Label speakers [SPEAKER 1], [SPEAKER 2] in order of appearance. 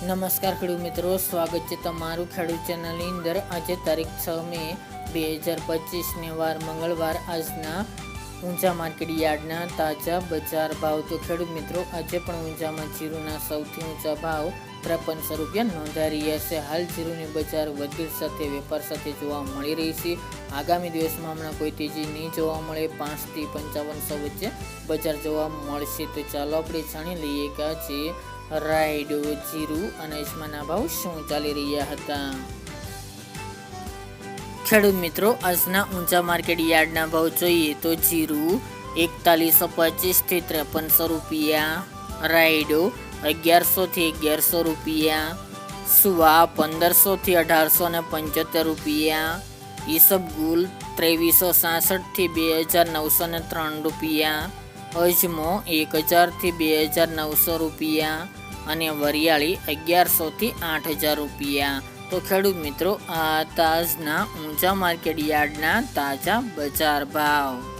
[SPEAKER 1] નમસ્કાર ખેડૂત મિત્રો, સ્વાગત છે તમારું ખેડૂત ચેનલની અંદર। આજે તારીખ 6 મે 2025 ને વાર મંગળવાર। આજના ઊંચા માર્કેટ યાર્ડના તાજા બજાર ભાવ। તો ખેડૂત મિત્રો, આજે પણ ઊંચામાં જીરુના સૌથી ઊંચા ભાવ 5300 રૂપિયા નોંધાઈ રહ્યા છે। હાલ જીરુની બજાર વધઘટ સાથે વેપાર સાથે જોવા મળી રહી છે। આગામી દિવસમાં હમણાં કોઈ તેજી નહીં જોવા મળે। 5 થી 5500 વચ્ચે બજાર જોવા મળશે। તો ચાલો આપણે જાણી લઈએ કે આજે રાયડો, જીરું અને અજમાના ભાવ શું ચાલી રહ્યા હતા। ખેડૂત મિત્રો, આજના ઊંચા માર્કેટ યાર્ડના ભાવ જોઈએ તો જીરું 4125 થી 5300 રૂપિયા, રાયડો 1100 થી 1100 રૂપિયા, સુવા 1500 થી 1875 રૂપિયા, ઈસબગુલ 2366 થી 2903 રૂપિયા, અજમો 1000 થી 2900 રૂપિયા અને વરિયાળી 1100 થી 8000 રૂપિયા। તો ખેડૂત મિત્રો, આ તાજના ઊંચા માર્કેટ યાર્ડના તાજા બજાર ભાવ।